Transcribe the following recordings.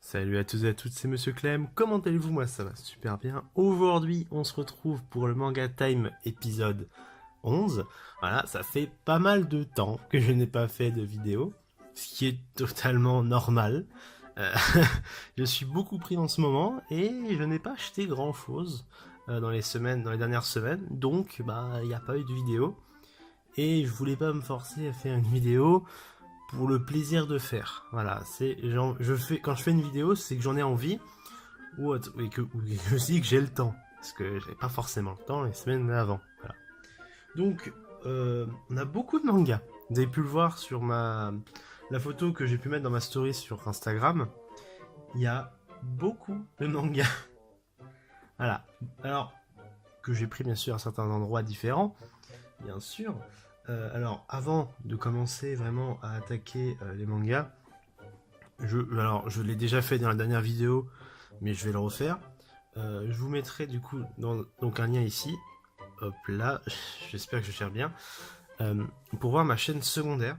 Salut à tous et à toutes, c'est Monsieur Clem, comment allez-vous? Moi ça va super bien. Aujourd'hui on se retrouve pour le Manga Time épisode 11. Voilà, ça fait pas mal de temps que je n'ai pas fait de vidéo, ce qui est totalement normal. Euh, je suis beaucoup pris en ce moment et je n'ai pas acheté grand chose dans les dernières semaines, donc bah il n'y a pas eu de vidéo. Et je voulais pas me forcer à faire une vidéo pour le plaisir de faire. Voilà, c'est quand je fais une vidéo, c'est que j'en ai envie et que aussi que j'ai le temps, parce que j'avais pas forcément le temps les semaines avant. Voilà. Donc, on a beaucoup de mangas. Vous avez pu le voir sur la photo que j'ai pu mettre dans ma story sur Instagram. Il y a beaucoup de mangas. Voilà. Alors que j'ai pris bien sûr à certains endroits différents, bien sûr. Alors, avant de commencer vraiment à attaquer les mangas, je l'ai déjà fait dans la dernière vidéo, mais je vais le refaire. Je vous mettrai du coup donc un lien ici. Hop là, j'espère que je gère bien. Pour voir ma chaîne secondaire,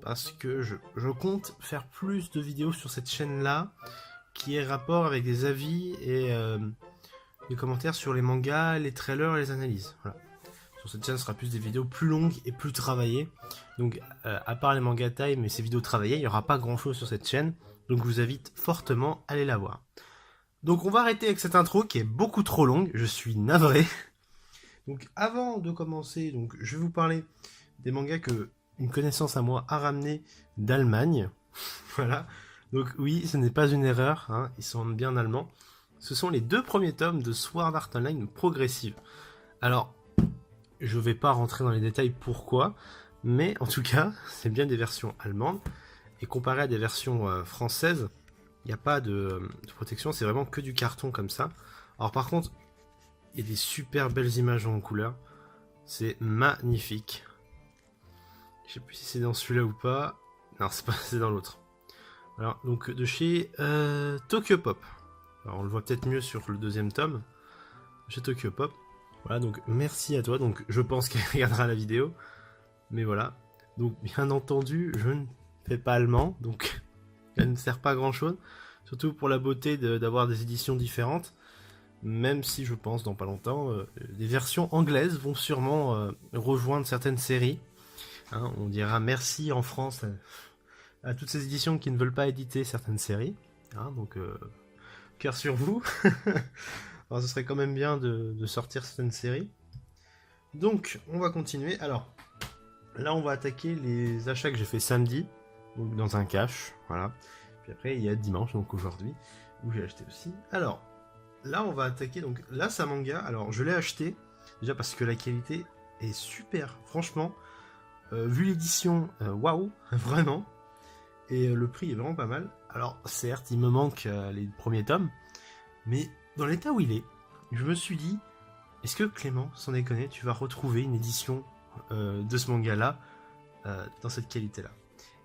parce que je compte faire plus de vidéos sur cette chaîne-là, qui est rapport avec des avis et des commentaires sur les mangas, les trailers et les analyses. Voilà. Sur cette chaîne, ce sera plus des vidéos plus longues et plus travaillées. Donc, à part les manga time et ces vidéos travaillées, il n'y aura pas grand chose sur cette chaîne. Donc, je vous invite fortement à aller la voir. Donc, on va arrêter avec cette intro qui est beaucoup trop longue. Je suis navré. Donc, avant de commencer, donc, je vais vous parler des mangas que une connaissance à moi a ramené d'Allemagne. Voilà. Donc, oui, ce n'est pas une erreur. Hein, ils sont bien allemands. Ce sont les 2 premiers tomes de Sword Art Online Progressive. Alors, je vais pas rentrer dans les détails pourquoi, mais en tout cas, c'est bien des versions allemandes. Et comparé à des versions françaises, il n'y a pas de protection, c'est vraiment que du carton comme ça. Alors par contre, il y a des super belles images en couleur. C'est magnifique. Je sais plus si c'est dans celui-là ou pas. Non, c'est pas, c'est dans l'autre. Alors, donc de chez Tokyo Pop. Alors on le voit peut-être mieux sur le 2e tome. Chez Tokyo Pop. Voilà, donc merci à toi. Donc je pense qu'elle regardera la vidéo. Mais voilà. Donc bien entendu, je ne fais pas allemand. Donc elle ne sert pas à grand chose. Surtout pour la beauté d'avoir des éditions différentes. Même si je pense dans pas longtemps, des versions anglaises vont sûrement rejoindre certaines séries. Hein, on dira merci en France à toutes ces éditions qui ne veulent pas éditer certaines séries. Hein, donc cœur sur vous. Alors, ce serait quand même bien de sortir certaines séries. Donc, on va continuer. Alors, là, on va attaquer les achats que j'ai fait samedi, donc dans un cache, voilà. Puis après, il y a dimanche, donc aujourd'hui, où j'ai acheté aussi. Alors, là, on va attaquer, donc là, c'est un manga. Alors, je l'ai acheté, déjà parce que la qualité est super, franchement. Vu l'édition, waouh, vraiment. Et le prix est vraiment pas mal. Alors, certes, il me manque les premiers tomes, mais dans l'état où il est, je me suis dit, est-ce que Clément, sans déconner, tu vas retrouver une édition de ce manga-là dans cette qualité-là?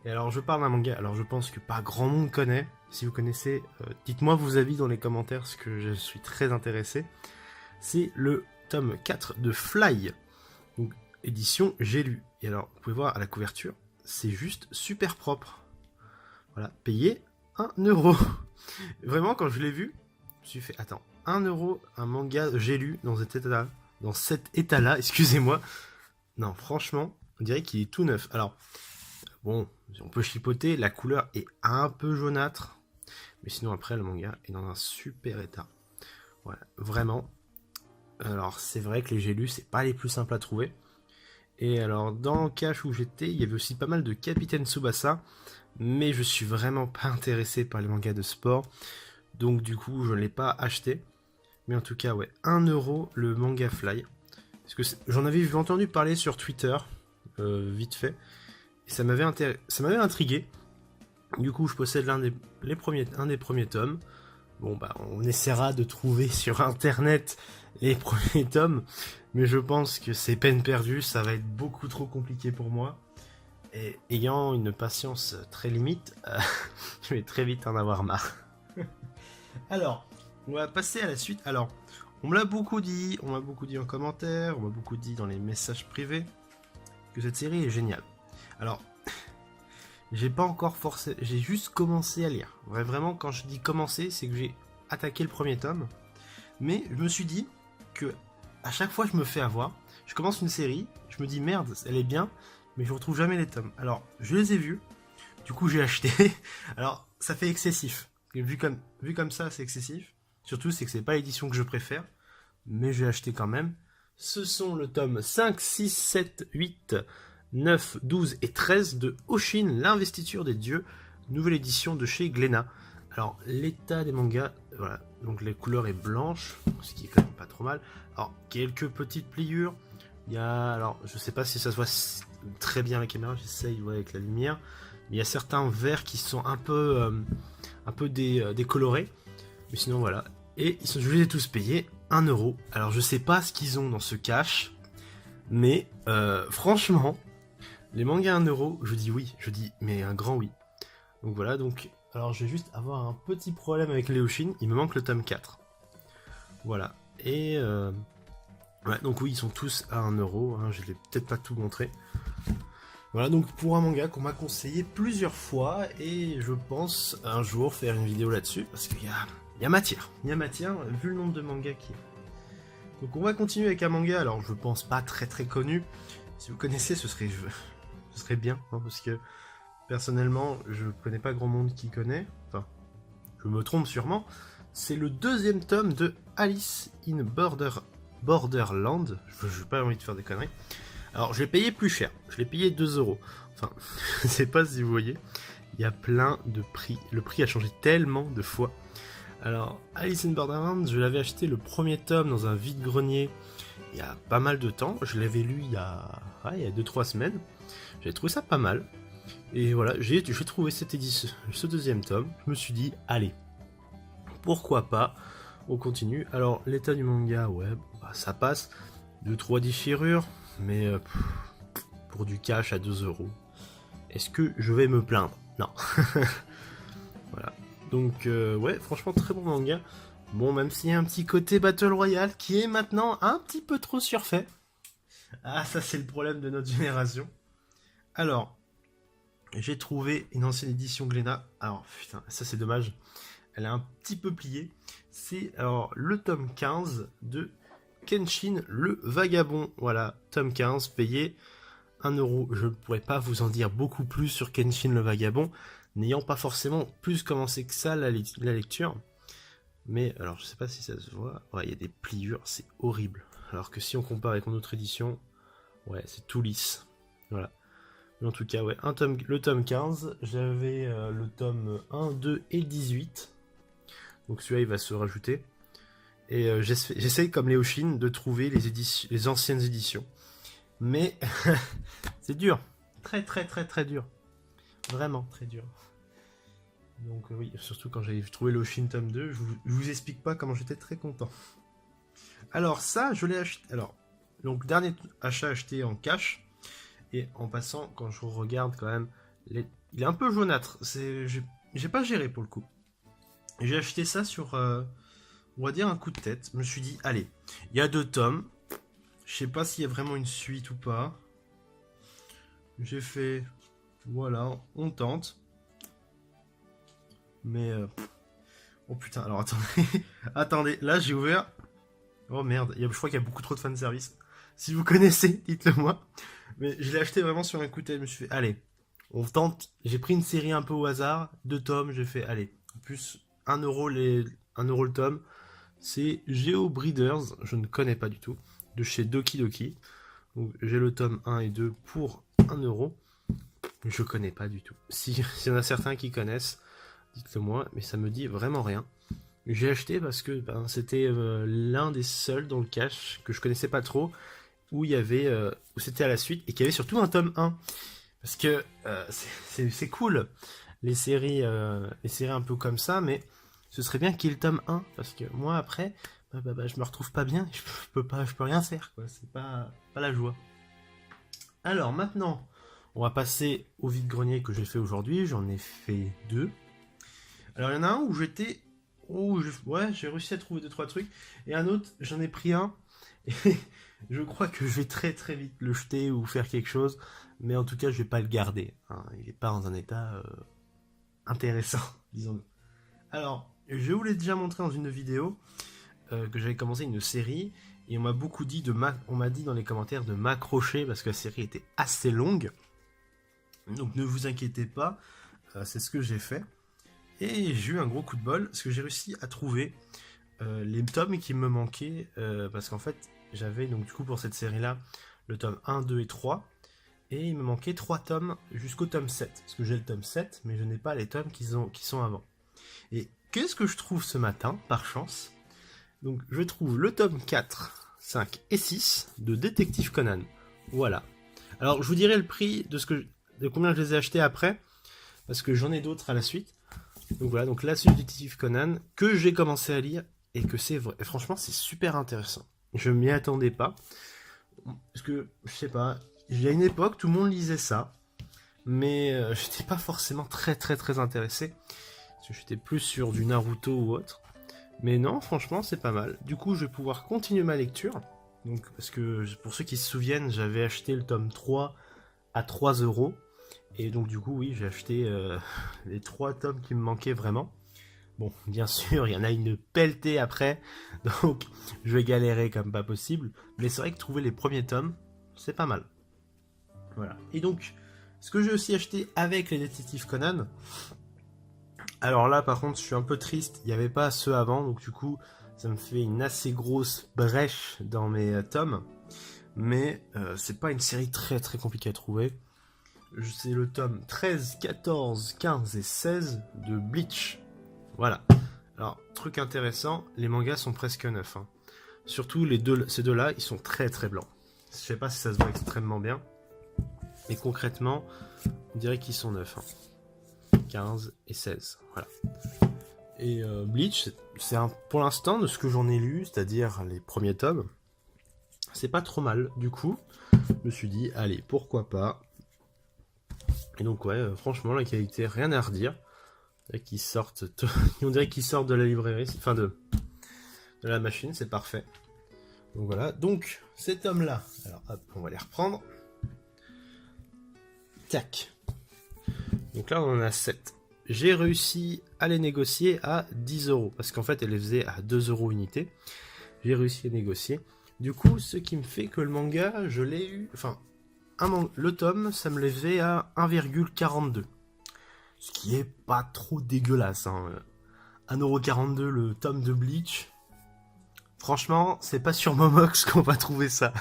Et alors, je parle d'un manga, alors je pense que pas grand monde connaît. Si vous connaissez, dites-moi vos avis dans les commentaires, parce que je suis très intéressé. C'est le tome 4 de Fly, donc édition J'ai lu. Et alors, vous pouvez voir à la couverture, c'est juste super propre. Voilà, payé 1€. Vraiment, quand je l'ai vu, je me suis fait, attends, 1€, un manga j'ai lu dans cet état-là, excusez-moi. Non, franchement, on dirait qu'il est tout neuf. Alors, bon, on peut chipoter, la couleur est un peu jaunâtre, mais sinon après, le manga est dans un super état. Voilà, vraiment. Alors, c'est vrai que les j'ai lus, c'est pas les plus simples à trouver. Et alors, dans le cache où j'étais, il y avait aussi pas mal de Capitaine Tsubasa, mais je suis vraiment pas intéressé par les mangas de sport. Donc du coup, je ne l'ai pas acheté. Mais en tout cas, ouais, 1€ le manga Fly. Parce que j'en avais entendu parler sur Twitter, vite fait. Et ça m'avait intrigué. Du coup, je possède un des premiers tomes. Bon, bah, on essaiera de trouver sur internet les premiers tomes. Mais je pense que c'est peine perdue. Ça va être beaucoup trop compliqué pour moi. Et ayant une patience très limite, je vais très vite en avoir marre. Alors, on va passer à la suite. Alors, on m'a beaucoup dit en commentaire, on m'a beaucoup dit dans les messages privés que cette série est géniale. Alors, j'ai pas encore forcé, j'ai juste commencé à lire. Vraiment, quand je dis commencer, c'est que j'ai attaqué le premier tome. Mais je me suis dit que à chaque fois je me fais avoir, je commence une série, je me dis merde, elle est bien, mais je retrouve jamais les tomes. Alors, je les ai vus, du coup j'ai acheté. Alors, ça fait excessif. Vu comme ça, c'est excessif. Surtout, c'est que c'est pas l'édition que je préfère, mais j'ai acheté quand même. Ce sont le tome 5, 6, 7, 8, 9, 12 et 13 de Oshin, l'investiture des dieux, nouvelle édition de chez Glénat. Alors, l'état des mangas, voilà, donc la couleur est blanche, ce qui est quand même pas trop mal. Alors, quelques petites pliures. Il y a, alors, je sais pas si ça se voit très bien à la caméra, j'essaye avec la lumière. Mais il y a certains verts qui sont un peu décolorés. Mais sinon, voilà. Et je les ai tous payés 1€. Alors, je sais pas ce qu'ils ont dans ce cache. Mais, franchement, les mangas 1€, je dis oui. Je dis, mais un grand oui. Donc voilà, donc... Alors, je vais juste avoir un petit problème avec les Oshin. Il me manque le tome 4. Voilà. Et... ouais, donc oui, ils sont tous à 1€. Hein, je ne l'ai peut-être pas tout montré. Voilà, donc pour un manga qu'on m'a conseillé plusieurs fois. Et je pense un jour faire une vidéo là-dessus. Parce qu'il y a matière. Il y a matière, vu le nombre de mangas qui... Donc on va continuer avec un manga. Alors, je pense pas très très connu. Si vous connaissez, ce serait bien. Hein, parce que... Personnellement, je connais pas grand monde qui connaît. Enfin, je me trompe sûrement. C'est le deuxième tome de Alice in Borderland. Je n'ai pas envie de faire des conneries. Alors, je l'ai payé plus cher. Je l'ai payé 2€. Enfin, je sais pas si vous voyez. Il y a plein de prix. Le prix a changé tellement de fois. Alors, Alice in Borderland, je l'avais acheté le premier tome dans un vide-grenier il y a pas mal de temps. Je l'avais lu il y a 2-3 semaines. J'avais trouvé ça pas mal. Et voilà, j'ai trouvé cette édition, ce deuxième tome. Je me suis dit, allez, pourquoi pas, on continue. Alors, l'état du manga, ouais, bah, ça passe. 2-3 déchirures, mais pour du cash à 2€, est-ce que je vais me plaindre? Non. Voilà. Donc, ouais, franchement, très bon manga. Bon, même s'il y a un petit côté Battle Royale qui est maintenant un petit peu trop surfait. Ah, ça, c'est le problème de notre génération. Alors... J'ai trouvé une ancienne édition Glénat. Alors, putain, ça c'est dommage. Elle est un petit peu pliée. C'est alors le tome 15 de Kenshin le Vagabond. Voilà, tome 15, payé 1€. Je ne pourrais pas vous en dire beaucoup plus sur Kenshin le Vagabond, n'ayant pas forcément plus commencé que ça la lecture. Mais, alors, je sais pas si ça se voit. Ouais, il y a des pliures, c'est horrible. Alors que si on compare avec mon autre édition, ouais, c'est tout lisse. Voilà. En tout cas, ouais, le tome 15, j'avais le tome 1, 2 et 18. Donc celui-là, il va se rajouter. Et j'essaye, comme les Oshin, de trouver les anciennes éditions. Mais c'est dur. Très, très, très, très dur. Vraiment très dur. Donc oui, surtout quand j'ai trouvé l'Oshin tome 2, je vous explique pas comment j'étais très content. Alors ça, je l'ai acheté... Alors, donc dernier achat acheté en cash. Et en passant, quand je regarde quand même, il est un peu jaunâtre. J'ai pas géré pour le coup. J'ai acheté ça sur, on va dire, un coup de tête. Je me suis dit, allez, il y a 2 tomes. Je sais pas s'il y a vraiment une suite ou pas. J'ai fait, voilà, on tente. Mais, oh putain, alors attendez. Attendez, là j'ai ouvert. Oh merde, je crois qu'il y a beaucoup trop de fanservice. Si vous connaissez, dites-le moi. Mais je l'ai acheté vraiment sur un coup de tête. Je me suis fait, allez, on tente. J'ai pris une série un peu au hasard, 2 tomes. J'ai fait, allez, en plus 1€ le tome. C'est Geo Breeders, je ne connais pas du tout, de chez Doki Doki. Donc j'ai le tome 1 et 2 pour 1€. Je connais pas du tout. S'il y en a certains qui connaissent, dites-le moi, mais ça me dit vraiment rien. J'ai acheté parce que c'était l'un des seuls dans le cache que je connaissais pas trop, où il y avait, où c'était à la suite, et qu'il y avait surtout un tome 1. Parce que c'est cool, les séries un peu comme ça, mais ce serait bien qu'il y ait le tome 1, parce que moi après, je me retrouve pas bien, je peux rien faire, quoi. C'est pas la joie. Alors maintenant, on va passer au vide-grenier que j'ai fait aujourd'hui. J'en ai fait 2. Alors il y en a un où j'étais... ouais, j'ai réussi à trouver 2-3 trucs. Et un autre, j'en ai pris un. Et je crois que je vais très très vite le jeter ou faire quelque chose. mais en tout cas je vais pas le garder, hein. Il est pas dans un état intéressant, disons-nous. Alors, je vous l'ai déjà montré dans une vidéo que j'avais commencé une série, et on m'a beaucoup dit on m'a dit dans les commentaires de m'accrocher parce que la série était assez longue. Donc ne vous inquiétez pas, c'est ce que j'ai fait. Et j'ai eu un gros coup de bol parce que j'ai réussi à trouver les tomes qui me manquaient, parce qu'en fait j'avais donc du coup pour cette série là le tome 1, 2 et 3, et il me manquait 3 tomes jusqu'au tome 7, parce que j'ai le tome 7 mais je n'ai pas les tomes qui sont avant. Et qu'est-ce que je trouve ce matin, par chance? Donc je trouve le tome 4, 5 et 6 de Détective Conan. Voilà. Alors je vous dirai le prix de combien je les ai achetés après, parce que j'en ai d'autres à la suite. Donc voilà, donc là c'est du Détective Conan que j'ai commencé à lire et que c'est vrai. Et franchement c'est super intéressant. Je m'y attendais pas. Parce que, je sais pas, il y a une époque tout le monde lisait ça. Mais j'étais pas forcément très intéressé. Parce que j'étais plus sur du Naruto ou autre. Mais non, franchement c'est pas mal. Du coup je vais pouvoir continuer ma lecture. Donc, parce que pour ceux qui se souviennent, j'avais acheté le tome 3 à 3 €. Et donc du coup oui, j'ai acheté les 3 tomes qui me manquaient vraiment. Bon, bien sûr, il y en a une pelletée après, donc je vais galérer comme pas possible. Mais c'est vrai que trouver les premiers tomes, c'est pas mal. Voilà. Et donc, ce que j'ai aussi acheté avec les Détectives Conan, alors là par contre je suis un peu triste, il n'y avait pas ceux avant, donc du coup ça me fait une assez grosse brèche dans mes tomes. Mais c'est pas une série très compliquée à trouver. C'est le tome 13, 14, 15 et 16 de Bleach. Voilà. Alors, truc intéressant, les mangas sont presque neufs, hein. Surtout ces deux-là, ils sont très blancs. Je sais pas si ça se voit extrêmement bien, mais concrètement, on dirait qu'ils sont neufs, hein. 15 et 16, voilà. Et Bleach, pour l'instant, de ce que j'en ai lu, c'est-à-dire les premiers tomes, c'est pas trop mal. Du coup, je me suis dit, allez, pourquoi pas. Et donc ouais, franchement la qualité, rien à redire. On dirait qu'ils sortent de la librairie, enfin de la machine, c'est parfait. Donc voilà, donc ces tomes là, alors hop, on va les reprendre. Tac. Donc là on en a 7. J'ai réussi à les négocier à 10 €, parce qu'en fait elle les faisait à 2 € unité. J'ai réussi à négocier. Du coup, ce qui me fait que le manga, je l'ai eu, enfin, le tome, ça me les faisait à 1,42. Ce qui est pas trop dégueulasse, hein. 1,42 € le tome de Bleach. Franchement, c'est pas sur Momox qu'on va trouver ça.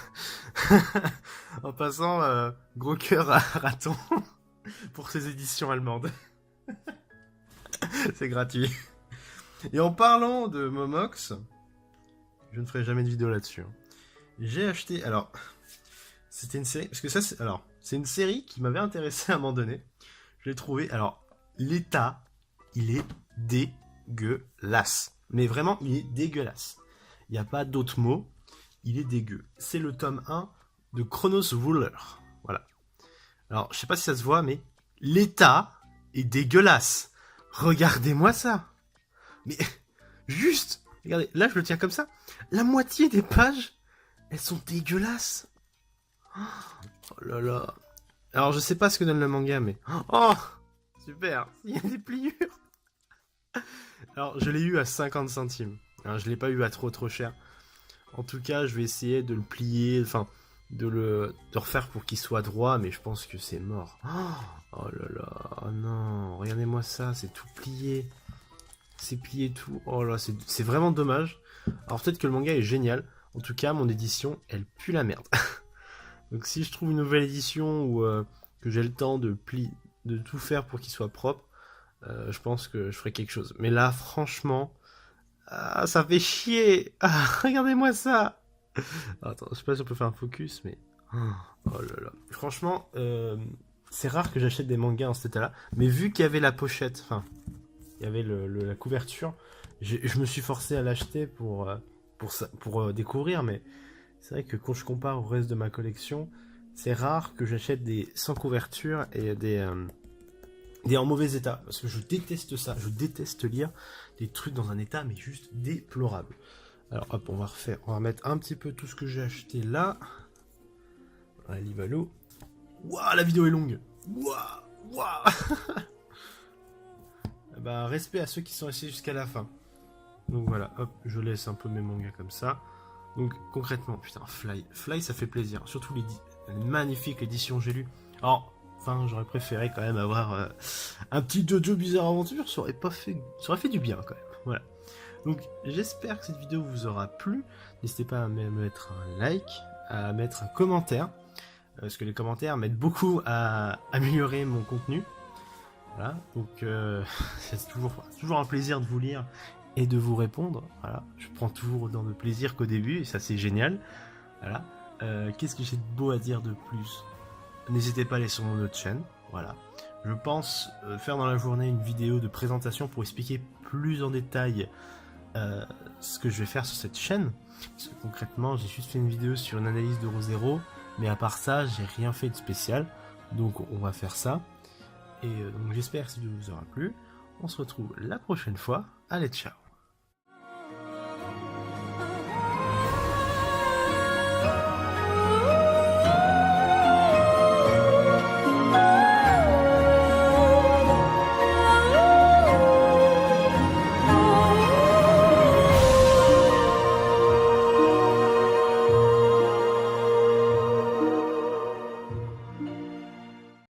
En passant, gros cœur à Raton pour ses éditions allemandes. C'est gratuit. Et en parlant de Momox, je ne ferai jamais de vidéo là-dessus, hein. J'ai acheté, alors, c'était une série, parce que ça, c'est une série qui m'avait intéressé à un moment donné. Je l'ai trouvé, alors, l'état, il est dégueulasse. Mais vraiment, il est dégueulasse. Il n'y a pas d'autre mot, il est dégueu. C'est le tome 1 de Chronos Ruler. Voilà. Alors, je sais pas si ça se voit, mais l'état est dégueulasse. Regardez-moi ça. Mais, juste, regardez, là je le tiens comme ça. La moitié des pages, elles sont dégueulasses. Oh là là. Alors, je sais pas ce que donne le manga, mais... Oh, super, il y a des pliures. Alors, je l'ai eu à 50 centimes. Alors, je l'ai pas eu à trop cher. En tout cas, je vais essayer de le plier, enfin, de refaire pour qu'il soit droit, mais je pense que c'est mort. Oh là là, oh non, regardez-moi ça, c'est tout plié. C'est plié tout. Oh là, c'est vraiment dommage. Alors, peut-être que le manga est génial. En tout cas, mon édition, elle pue la merde. Donc, si je trouve une nouvelle édition ou que j'ai le temps de tout faire pour qu'il soit propre, je pense que je ferai quelque chose. Mais là, franchement, ça fait chier. Regardez-moi ça. Attends, je sais pas si on peut faire un focus, mais... Oh là là. Franchement, c'est rare que j'achète des mangas en cet état-là. Mais vu qu'il y avait la pochette, enfin, il y avait la couverture, je me suis forcé à l'acheter pour découvrir. Mais c'est vrai que quand je compare au reste de ma collection, c'est rare que j'achète des sans couverture et des en mauvais état, parce que je déteste ça, je déteste lire des trucs dans un état mais juste déplorable. Alors hop, on va mettre un petit peu tout ce que j'ai acheté là. Allez, Valou. Waouh, la vidéo est longue. Waouh, waouh. Bah, respect à ceux qui sont restés jusqu'à la fin. Donc voilà, hop, je laisse un peu mes mangas comme ça. Donc concrètement, putain, Fly ça fait plaisir. Surtout les magnifiques éditions j'ai lu. Alors, enfin, j'aurais préféré quand même avoir un petit Jojo Bizarre Aventure, ça aurait fait du bien quand même. Voilà. Donc j'espère que cette vidéo vous aura plu. N'hésitez pas à me mettre un like, à mettre un commentaire, parce que les commentaires m'aident beaucoup à améliorer mon contenu. Voilà, donc c'est toujours un plaisir de vous lire et de vous répondre. Voilà, je prends toujours autant de plaisir qu'au début et ça c'est génial. Voilà, qu'est-ce que j'ai de beau à dire de plus? N'hésitez pas à aller sur mon autre chaîne. Voilà, je pense faire dans la journée une vidéo de présentation pour expliquer plus en détail ce que je vais faire sur cette chaîne. Parce que concrètement, j'ai juste fait une vidéo sur une analyse de ReZero, mais à part ça, j'ai rien fait de spécial. Donc on va faire ça. Et donc j'espère que cette vidéo vous aura plu. On se retrouve la prochaine fois. Allez, ciao!